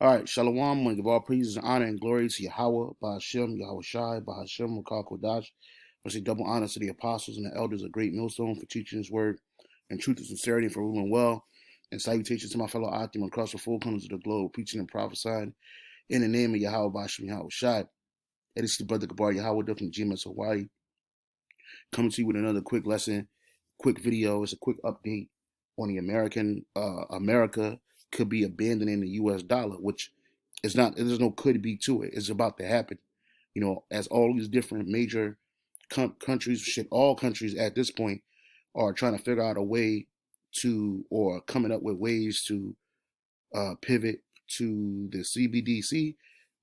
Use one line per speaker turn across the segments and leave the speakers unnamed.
All right, Shalom. I want to give all praises and honor and glory to Yahweh, Ba'ashem, Yahweh Shai, Ba'ashem, Makal Kodash. I say double honor to the apostles and the elders of Great Millstone for teaching his word and truth and sincerity for ruling well. And salutations to my fellow Akim across the four corners of the globe, preaching and prophesying in the name of Yahweh, Ba'ashem, Yahweh Shai. And this is the brother Gabar Yahweh from GMS Hawaii, coming to you with another quick lesson, quick video. It's a quick update on the America could be abandoning the U.S. dollar, which is not. There's no could be to it. It's about to happen. You know, as all these different major countries, all countries at this point are trying to figure out a way to, or coming up with ways to pivot to the CBDC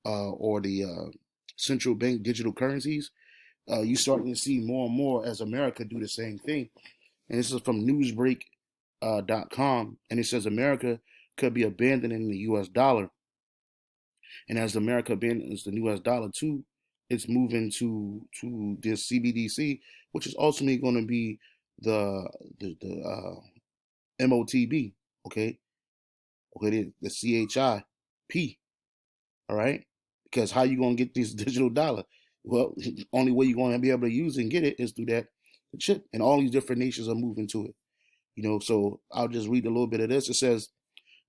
or the central bank digital currencies. You starting to see more and more as America do the same thing. And this is from Newsbreak.com, and it says America could be abandoning the U.S. dollar, and as America abandons the U.S. dollar too, it's moving to this CBDC, which is ultimately going to be the MOTB, okay, the CHIP, all right, because how you gonna get this digital dollar? Well, only way you're going to be able to use it and get it is through the chip, and all these different nations are moving to it. You know, so I'll just read a little bit of this. It says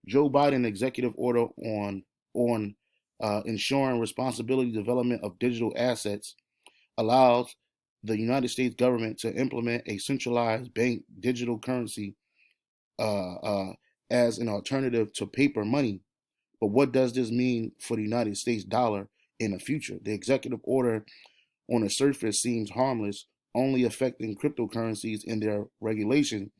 Joe Biden executive order on ensuring responsibility development of digital assets allows the United States government to implement a centralized bank digital currency uh, uh, as an alternative to paper money. But what does this mean for the United States dollar in the future? The executive order on the surface seems harmless, only affecting cryptocurrencies and their regulation,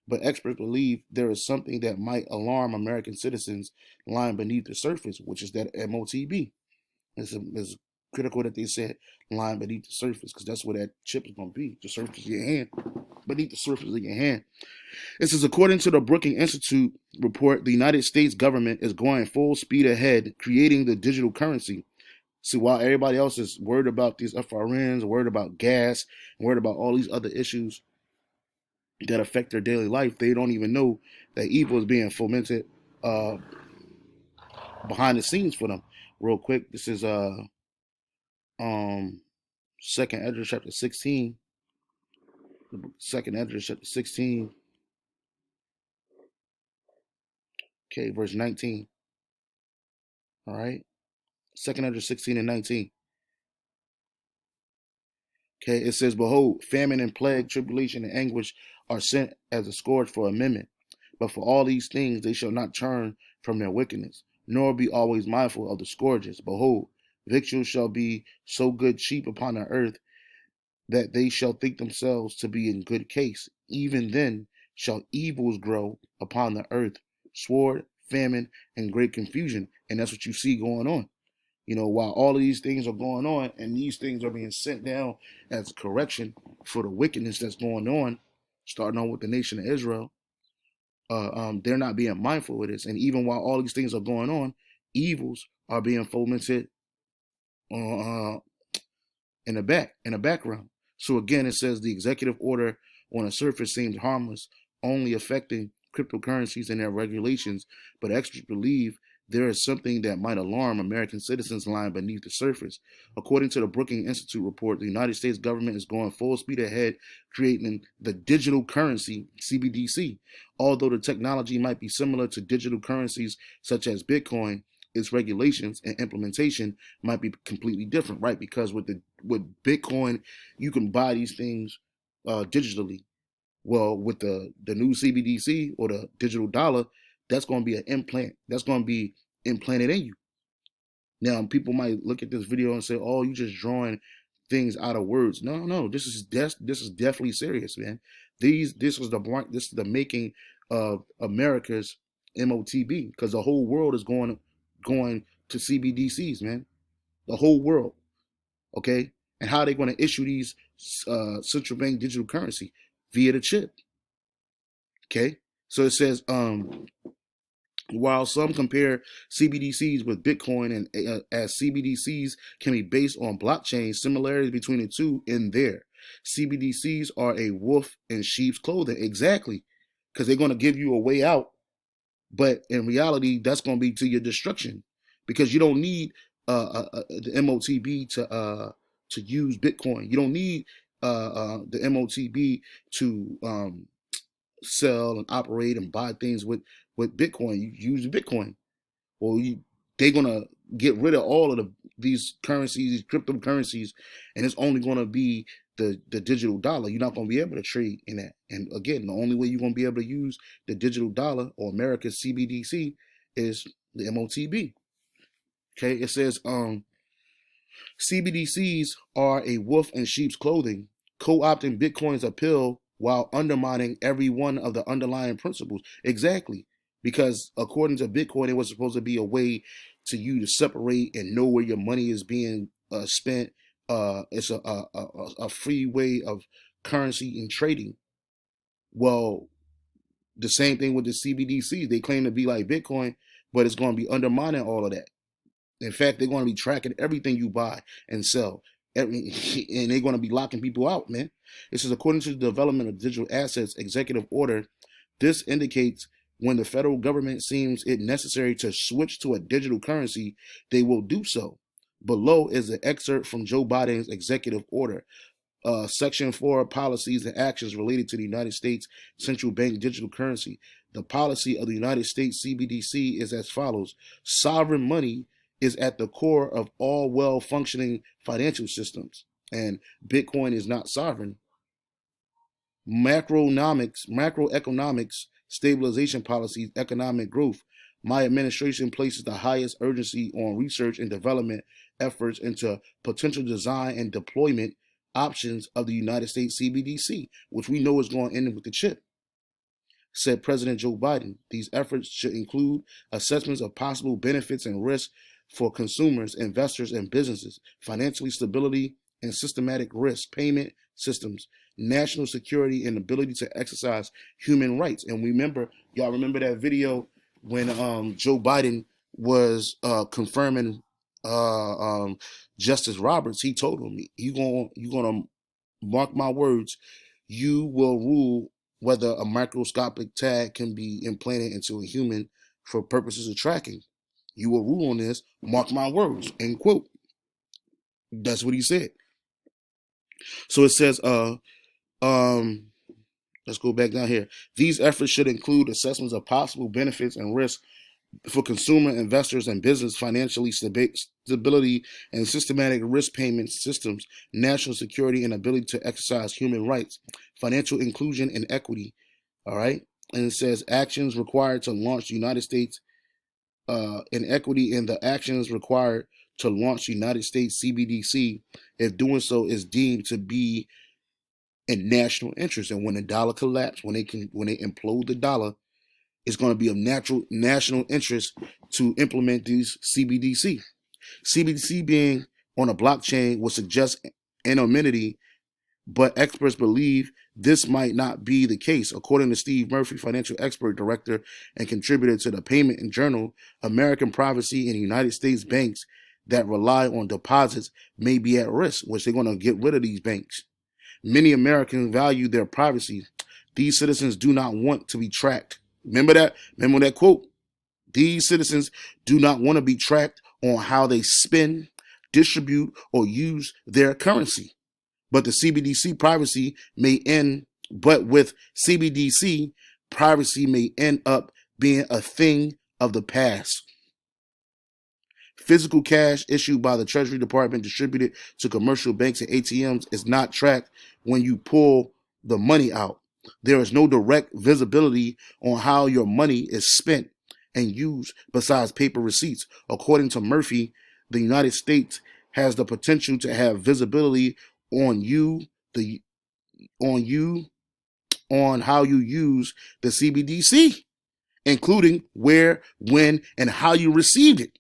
but experts believe there is something that might alarm American citizens lying beneath the surface, which is that MOTB. It's critical that they said lying beneath the surface, because that's where that chip is going to be, the surface of your hand, beneath the surface of your hand. It says, according to the Brookings Institute report, the United States government is going full speed ahead, creating the digital currency. See, while everybody else is worried about these FRNs, worried about gas, worried about all these other issues that affect their daily life, they don't even know that evil is being fomented uh, behind the scenes for them. Real quick, this is um Second Ezra chapter 16. Second Ezra chapter 16, okay, verse 19. All right. Second Ezra 16 and 19. Okay, it says, behold, famine and plague, tribulation and anguish are sent as a scourge for amendment. But for all these things they shall not turn from their wickedness, nor be always mindful of the scourges. Behold, victuals shall be so good cheap upon the earth that they shall think themselves to be in good case. Even then shall evils grow upon the earth, sword, famine, and great confusion. And that's what you see going on. You know, while all of these things are going on and these things are being sent down as correction for the wickedness that's going on, starting on with the nation of Israel, they're not being mindful of this. And even while all these things are going on, evils are being fomented uh, in the background. So again, it says the executive order on the surface seems harmless, only affecting cryptocurrencies and their regulations, but experts believe there is something that might alarm American citizens lying beneath the surface. According to the Brookings Institute report, the United States government is going full speed ahead creating the digital currency, CBDC. Although the technology might be similar to digital currencies such as Bitcoin, its regulations and implementation might be completely different, right? Because with Bitcoin, you can buy these things digitally. Well, with the new CBDC or the digital dollar, that's going to be an implant. That's going to be implanted in you. Now, people might look at this video and say, "Oh, you just drawing things out of words." No, no, this is definitely serious, man. This is the making of America's MOTB, because the whole world is going to CBDCs, man. The whole world, okay. And how are they going to issue these central bank digital currency? Via the chip, okay. So it says, while some compare CBDCs with Bitcoin, and as CBDCs can be based on blockchain, similarities between the two in there. CBDCs are a wolf in sheep's clothing, exactly, because they're going to give you a way out, but in reality, that's going to be to your destruction. because you don't need the MOTB to use Bitcoin. You don't need the MOTB to sell and operate and buy things with Bitcoin. You use Bitcoin. Well, they're gonna get rid of all of these currencies, these cryptocurrencies, and it's only gonna be the digital dollar. You're not gonna be able to trade in that. And again, the only way you're gonna be able to use the digital dollar or America's CBDC is the MOTB. Okay, it says CBDCs are a wolf in sheep's clothing, co-opting Bitcoin's appeal while undermining every one of the underlying principles. Exactly. Because according to Bitcoin, it was supposed to be a way to you to separate and know where your money is being spent. It's a free way of currency and trading. Well, the same thing with the CBDC. They claim to be like Bitcoin, but it's going to be undermining all of that. In fact, they're going to be tracking everything you buy and sell. And they're going to be locking people out, man. This is according to the Development of Digital Assets Executive Order. This indicates when the federal government seems it necessary to switch to a digital currency, they will do so. Below is an excerpt from Joe Biden's executive order. Section 4, policies and actions related to the United States central bank digital currency. The policy of the United States CBDC is as follows. Sovereign money is at the core of all well-functioning financial systems, and Bitcoin is not sovereign. Macroeconomics, stabilization policies, economic growth. My administration places the highest urgency on research and development efforts into potential design and deployment options of the United States CBDC, which we know is going to end with the chip. Said President Joe Biden, these efforts should include assessments of possible benefits and risks for consumers, investors, and businesses, financial stability and systematic risk, payment systems, national security, and ability to exercise human rights. And y'all remember that video when Joe Biden was confirming Justice Roberts. He told him, you're gonna mark my words, you will rule whether a microscopic tag can be implanted into a human for purposes of tracking. You will rule on this, mark my words, end quote. That's what he said. So it says, let's go back down here. These efforts should include assessments of possible benefits and risks for consumer, investors, and business, financially stability and systematic risk payment systems, national security and ability to exercise human rights, financial inclusion and equity. All right. And it says actions required to launch the United States in equity in the actions required to launch the United States CBDC if doing so is deemed to be in national interest. And when the dollar collapses, when they implode the dollar, it's going to be of national interest to implement these CBDC. CBDC being on a blockchain would suggest anonymity, but experts believe this might not be the case. According to Steve Murphy, financial expert, director, and contributor to the Payment and Journal, American privacy in United States banks that rely on deposits may be at risk, which they're going to get rid of these banks. Many Americans value their privacy. These citizens do not want to be tracked. Remember that? Remember that quote? These citizens do not want to be tracked on how they spend, distribute, or use their currency. But with CBDC, privacy may end up being a thing of the past. Physical cash issued by the Treasury Department distributed to commercial banks and ATMs is not tracked when you pull the money out. There is no direct visibility on how your money is spent and used besides paper receipts. According to Murphy, the United States has the potential to have visibility on how you use the CBDC, including where, when, and how you received it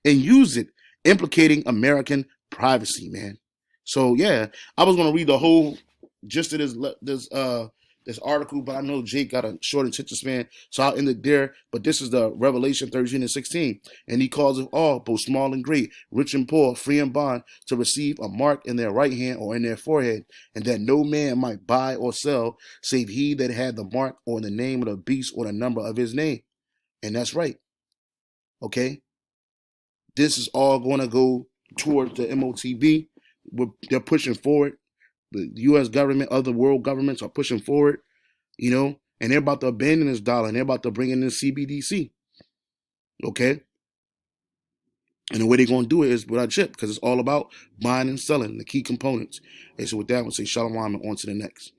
and used it, implicating American privacy, man. So yeah, I was gonna read the whole gist of this article, but I know Jake got a short attention span, so I'll end it there. But this is the Revelation 13 and 16. And he calls it all, both small and great, rich and poor, free and bond, to receive a mark in their right hand or in their forehead, and that no man might buy or sell, save he that had the mark or the name of the beast or the number of his name. And that's right. Okay? This is all going to go towards the MOTB. They're pushing forward. The U.S. government, other world governments are pushing forward, and they're about to abandon this dollar and they're about to bring in this CBDC. Okay? And the way they're going to do it is with our chip, because it's all about buying and selling, the key components. And so with that, we'll say shalom and on to the next.